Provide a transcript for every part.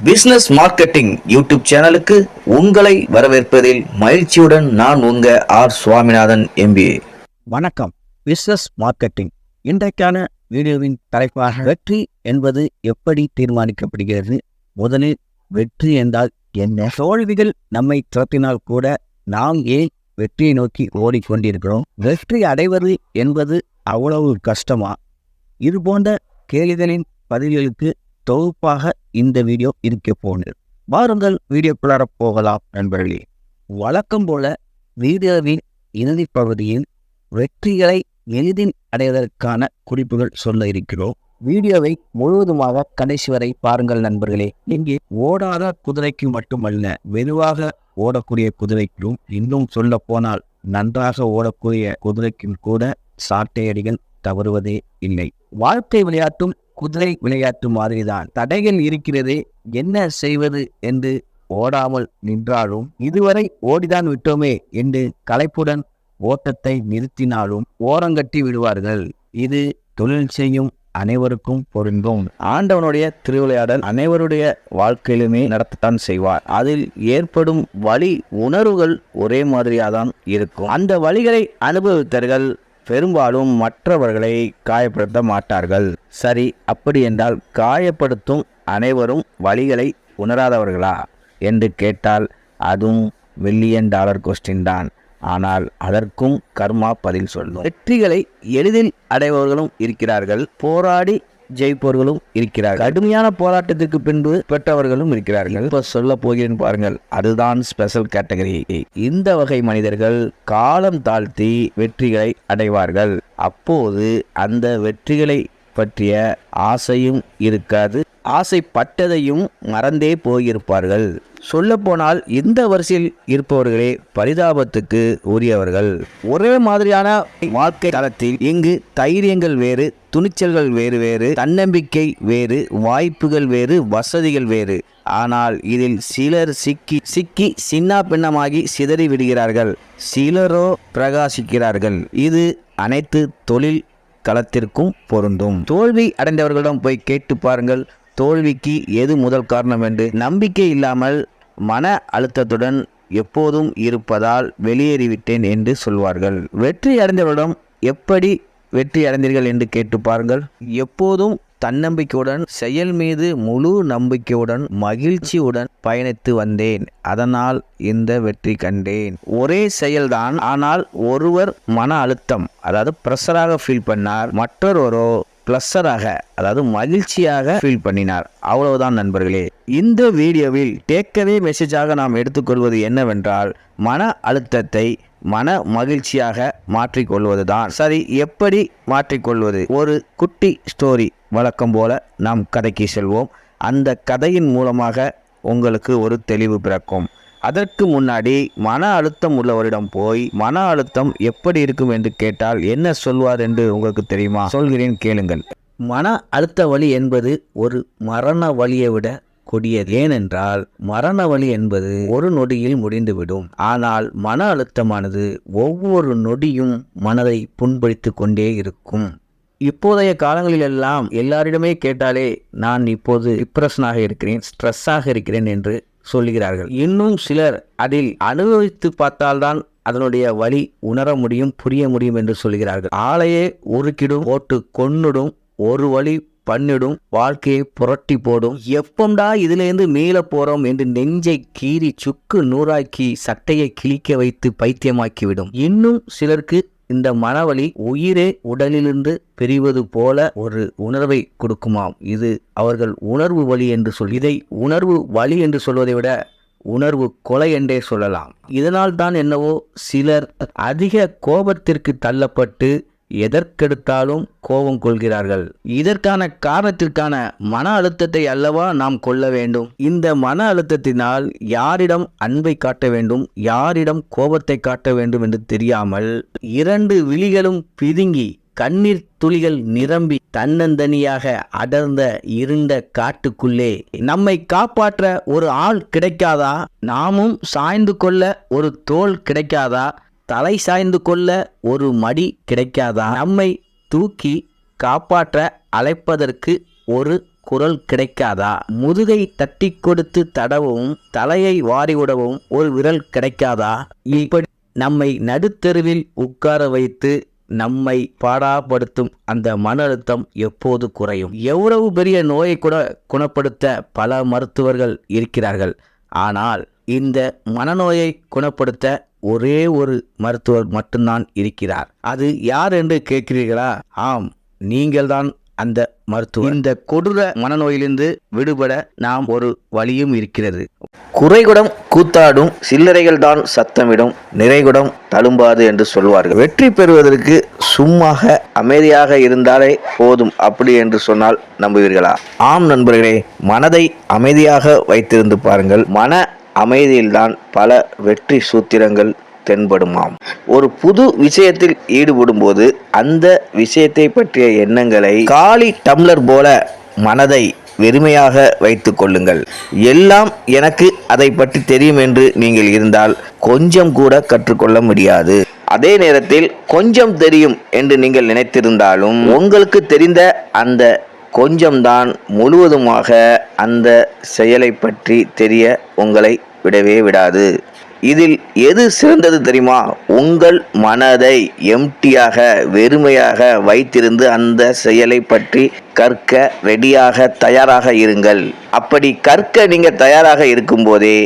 Business marketing YouTube சேனலுக்கு உங்களை வரவேற்பதில் மகிழ்ச்சியுடன் நான் உங்க ஆர் சுவாமிநாதன் MBA. வணக்கம். பிசினஸ் மார்க்கெட்டிங் இன்றைக்கான வீடியோவின் தலைப்பாக வெற்றி என்பது எப்படி தீர்மானிக்கப்படுகிறது, முதலில் வெற்றி என்றால் என்ன, தோல்விகள் நம்மை துரத்தினால் கூட நாம் ஏன் வெற்றியை நோக்கி ஓடிக்கொண்டிருக்கிறோம், வெற்றி அடைவது என்பது அவ்வளவு கஷ்டமா, இது போன்ற கேள்விகளின் பதில்களுக்கு தொகுப்பாக இந்த வீடியோ இருக்க போனது. வாருங்கள் வீடியோக்குள்ளார போகலாம் நண்பர்களே. வழக்கம் போல வீடியோவின் இறுதி பகுதியில் வெற்றிகளை எளிதில் அடைவதற்கான குறிப்புகள் சொல்ல இருக்கிறோம். வீடியோவை முழுவதுமாக கடைசி வரை பாருங்கள் நண்பர்களே. இங்கே ஓடாத குதிரைக்கு மட்டுமல்ல, மெதுவாக ஓடக்கூடிய குதிரைக்கும், இன்னும் சொல்ல போனால் நன்றாக ஓடக்கூடிய குதிரைக்கும் கூட சாட்டையடிகள் தவறுவதே இல்லை. வாழ்க்கை விளையாட்டும் குதிரை விளையாட்டு மாதிரிதான். தடைகள் இருக்கிறதே, என்ன செய்வது என்று ஓடாமல் நின்றாலும், இதுவரை ஓடிதான் விட்டோமே என்று களைப்புடன் ஓட்டத்தை நிறுத்தினாலும் ஓரங்கட்டி விடுவார்கள். இது தொழில் செய்யும் அனைவருக்கும் பொருந்தும். ஆண்டவனுடைய திருவிளையாடல் அனைவருடைய வாழ்க்கையிலுமே நடத்தத்தான் செய்வார். அதில் ஏற்படும் வலி உணர்வுகள் ஒரே மாதிரியாதான் இருக்கும். அந்த வலிகளை அனுபவித்தவர்கள் பெரும்பாலும் மற்றவர்களை காயப்படுத்த மாட்டார்கள். சரி, அப்படி என்றால் காயப்படுத்தும் அனைவரும் வலிகளை உணராதவர்களா என்று கேட்டால் அதுவும் $1,000,000 கொஸ்டின் தான். ஆனால் அதற்கும் கர்மா பதில் சொல்லும். வெற்றிகளை எளிதில் அடைபவர்களும் இருக்கிறார்கள், போராடி ஜெயிப்பவர்களும் இருக்கிறார்கள், கடுமையான போராட்டத்திற்கு பின்பு பெற்றவர்களும் இருக்கிறார்கள். இப்ப சொல்ல போகிறேன் பாருங்கள், அதுதான் ஸ்பெஷல் கேட்டகரி. இந்த வகை மனிதர்கள் காலம் தாழ்த்தி வெற்றிகளை அடைவார்கள். அப்போது அந்த வெற்றிகளை பற்றிய ஆசையும் இருக்காது, ஆசைப்பட்டதையும் மறந்தே போயிருப்பார்கள். சொல்ல போனால் இந்த வரிசையில் இருப்பவர்களே பரிதாபத்துக்கு உரியவர்கள். ஒரே மாதிரியான வாழ்க்கை தளத்தில் இங்கு தைரியங்கள் வேறு, துணிச்சல்கள் வேறு வேறு, தன்னம்பிக்கை வேறு, வாய்ப்புகள் வேறு, வசதிகள் வேறு. ஆனால் இதில் சிலர் சிக்கி சின்ன பின்னமாகி சிதறி விடுகிறார்கள், சிலரோ பிரகாசிக்கிறார்கள். இது அனைத்து தொழில் களத்திற்கும் பொருந்தும். தோல்வி அடைந்தவர்களிடம் போய் கேட்டு பாருங்கள், தோல்விக்கு எது முதல் காரணம் என்று. நம்பிக்கை இல்லாமல் மன அழுத்தத்துடன் எப்போதும் இருப்பதால் வெளியேறிவிட்டேன் என்று சொல்வார்கள். வெற்றி அடைந்தவரிடம் எப்படி வெற்றி அடைந்தீர்கள் என்று கேட்டு பாருங்கள். எப்போதும் தன்னம்பிக்கையுடன், செயல் மீது முழு நம்பிக்கையுடன், மகிழ்ச்சியுடன் பயணித்து வந்தேன், அதனால் இந்த வெற்றி கண்டேன். ஒரே செயல்தான், ஆனால் ஒருவர் மன அழுத்தம் அதாவது ப்ரெஷராக ஃபீல் பண்ணார், மற்றொருவரோ பிளஸராக அதாவது மகிழ்ச்சியாக ஃபீல் பண்ணினார். அவ்வளவுதான் நண்பர்களே. இந்த வீடியோவில் டேக்அவே மெசேஜாக நாம் எடுத்துக்கொள்வது என்னவென்றால், மன அழுத்தத்தை மன மகிழ்ச்சியாக மாற்றிக்கொள்வது தான். சரி, எப்படி மாற்றிக்கொள்வது? ஒரு குட்டி ஸ்டோரி வழக்கம் போல நாம் கதைக்கு செல்வோம். அந்த கதையின் மூலமாக உங்களுக்கு ஒரு தெளிவு பிறக்கும். அதற்கு முன்னாடி மன அழுத்தம் உள்ளவரிடம் போய் மன அழுத்தம் எப்படி இருக்கும் என்று கேட்டால் என்ன சொல்வார் என்று உங்களுக்கு தெரியுமா? சொல்கிறேன், கேளுங்கள். மன அழுத்த வலி என்பது ஒரு மரண வலியை விட கொடியது. ஏனென்றால் மரண வலி என்பது ஒரு நொடியில் முடிந்துவிடும். ஆனால் மன அழுத்தமானது ஒவ்வொரு நொடியும் மனதை புண்படுத்திக் கொண்டே இருக்கும். இப்போதைய காலங்களிலெல்லாம் எல்லாரிடமே கேட்டாலே நான் இப்போது டிப்ரெஷனாக இருக்கிறேன், ஸ்ட்ரெஸ்ஸாக இருக்கிறேன் என்று சொல்கிறார்கள். இன்னும் சிலர் அதில் அனுபவித்து பார்த்தால்தான் அதனுடைய வலி உணர முடியும், புரிய முடியும் என்று சொல்கிறார்கள். ஆளையே உருக்கிடும், போட்டு கொன்னுடும், ஒரு வழி பண்ணிடும், வாழ்க்கையை புரட்டி போடும், எப்பம்டா இதிலிருந்து மீள போறோம் என்று நெஞ்சை கீறி சுக்கு நூறாக்கி சட்டையை கிழிக்க வைத்து பைத்தியமாக்கிவிடும். இன்னும் சிலருக்கு இந்த மனவலி உயிரே உடலிலிருந்து பிரிவது போல ஒரு உணர்வை கொடுக்குமாம். இது அவர்கள் உணர்வு வலி என்று இதை உணர்வு வலி என்று சொல்வதை விட உணர்வு கொலை என்றே சொல்லலாம். இதனால் தான் என்னவோ சிலர் அதிக கோபத்திற்கு தள்ளப்பட்டு எதற்கெடுத்தாலும் கோபம் கொள்கிறார்கள். இதற்கான காரணத்திற்கான மன அழுத்தத்தை அல்லவா நாம் கொள்ள வேண்டும். இந்த மன அழுத்தத்தினால் யாரிடம் அன்பை காட்ட வேண்டும், யாரிடம் கோபத்தை காட்ட வேண்டும் என்று தெரியாமல் இரண்டு விழிகளும் பிதுங்கி கண்ணீர் துளிகள் நிரம்பி தன்னந்தனியாக அடர்ந்த இருண்ட காட்டுக்குள்ளே நம்மை காப்பாற்ற ஒரு ஆள் கிடைக்காதா, நாமும் சாய்ந்து கொள்ள ஒரு தோள் கிடைக்காதா, தலை சாய்ந்து கொள்ள ஒரு மடி கிடைக்காதா, நம்மை தூக்கி காப்பாற்ற அழைப்பதற்கு ஒரு குரல் கிடைக்காதா? முதுகை தட்டி கொடுத்து தடவும் தலையை வாரி விடவும் ஒரு விரல் கிடைக்காதா? இப்படி நம்மை நடுத்தெருவில் உட்கார வைத்து நம்மை பாடாப்படுத்தும் அந்த மன அழுத்தம் எப்போது குறையும்? எவ்வளவு பெரிய நோயை கூட குணப்படுத்த பல மருத்துவர்கள் இருக்கிறார்கள். ஆனால் இந்த மனநோயை குணப்படுத்த ஒரே ஒரு மருத்துவர் மட்டும்தான் இருக்கிறார். அது யார் என்று கேட்கிறீர்களா? ஆம், நீங்கள்தான் அந்த மருத்துவர். இந்த கொடூர மனநோயிலிருந்து விடுபட நாம் ஒரு வழியும் இருக்கிறது. குறைகுடம் கூத்தாடும், சில்லறைகள் தான் சத்தமிடும், நிறைகுடம் தழும்பாது என்று சொல்வார்கள். வெற்றி பெறுவதற்கு சும்மாக அமைதியாக இருந்தாலே போதும் அப்படி என்று சொன்னால் நம்புவீர்களா? ஆம் நண்பர்களே, மனதை அமைதியாக வைத்திருந்து பாருங்கள். மன அமைதியில்தான் பல வெற்றி சூத்திரங்கள் தென்படுமாம். ஒரு புது விஷயத்தில் ஈடுபடும் போது அந்த விஷயத்தை பற்றிய எண்ணங்களை காலி டம்ளர் போல மனதை வெறுமையாக வைத்துக் கொள்ளுங்கள். எல்லாம் எனக்கு அதை பற்றி தெரியும் என்று நீங்கள் இருந்தால் கொஞ்சம் கூட கற்றுக்கொள்ள முடியாது. அதே நேரத்தில் கொஞ்சம் தெரியும் என்று நீங்கள் நினைத்திருந்தாலும் உங்களுக்கு தெரிந்த அந்த கொஞ்சம்தான் முழுவதுமாக அந்த செயலை பற்றி தெரிய உங்களை விடவே விடாது. இதில் எது சிறந்தது தெரியுமா? உங்கள் மனதை எம்டியாக வெறுமையாக வைத்திருந்து அந்த செயலை பற்றி கற்க ரெடியாக தயாராக இருங்கள். அப்படி கற்க நீங்கள் தயாராக இருக்கும்போதே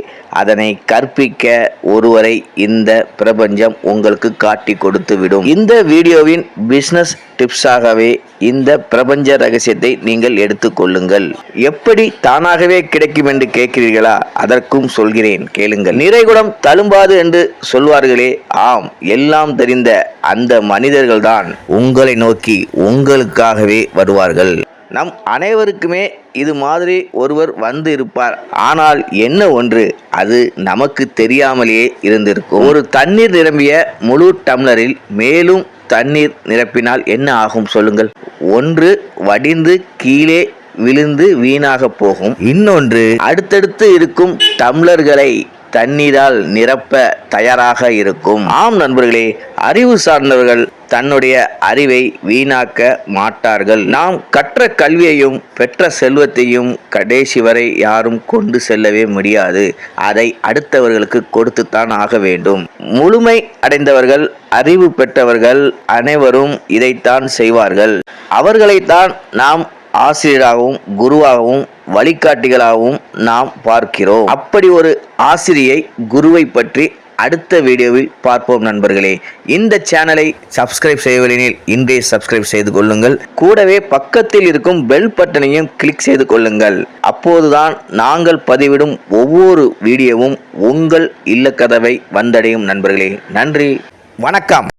அதனை கற்பிக்க ஒருவரை இந்த பிரபஞ்சம் உங்களுக்கு காட்டி கொடுத்து விடும். இந்த வீடியோவின் பிசினஸ் டிப்ஸாகவே இந்த பிரபஞ்ச ரகசியத்தை நீங்கள் எடுத்துக்கொள்ளுங்கள். எப்படி தானாகவே கிடைக்கும் என்று கேட்கிறீர்களா? அதற்கும் சொல்கிறேன், கேளுங்கள். நிறைகுடம் தழும்பாது என்று சொல்வார்களே, ஆம், எல்லாம் தெரிந்த அந்த மனிதர்கள்தான் உங்களை நோக்கி உங்களுக்காகவே வருவார்கள். நம் அனைவருக்குமே இது மாதிரி ஒருவர் வந்து இருப்பார். ஆனால் என்ன ஒன்று, அது நமக்கு தெரியாமலேயே இருந்திருக்கும். ஒரு தண்ணீர் நிரம்பிய முழு டம்ளரில் மேலும் தண்ணீர் நிரப்பினால் என்ன ஆகும் சொல்லுங்கள்? ஒன்று வடிந்து கீழே விழுந்து வீணாக போகும். இன்னொன்று அடுத்தடுத்து இருக்கும் டம்ளர்களை தண்ணீரால் நிரப்ப தயாராக இருக்கும். ஆம் நண்பர்களே, அறிவு சார்ந்தவர்கள் தன்னுடைய அறிவை வீணாக்க மாட்டார்கள். நாம் கற்ற கல்வியையும் பெற்ற செல்வத்தையும் கடைசி வரை யாரும் கொண்டு செல்லவே முடியாது. அதை அடுத்தவர்களுக்கு கொடுத்துத்தான் ஆக வேண்டும். முழுமை அடைந்தவர்கள், அறிவு பெற்றவர்கள் அனைவரும் இதைத்தான் செய்வார்கள். அவர்களைத்தான் நாம் ஆசிரியராகவும் குருவாகவும் வழிகாட்டிகளாகவும் நாம் பார்க்கிறோம். அப்படி ஒரு ஆசிரியை குருவை பற்றி அடுத்த வீடியோவில் பார்ப்போம் நண்பர்களே. இந்த சேனலை சப்ஸ்கிரைப் செய்யவில்லையெனில் இன்றே சப்ஸ்கிரைப் செய்து கொள்ளுங்கள். கூடவே பக்கத்தில் இருக்கும் பெல் பட்டனையும் கிளிக் செய்து கொள்ளுங்கள். அப்போதுதான் நாங்கள் பதிவிடும் ஒவ்வொரு வீடியோவும் உங்கள் இல்லக்கதவை வந்தடையும் நண்பர்களே. நன்றி, வணக்கம்.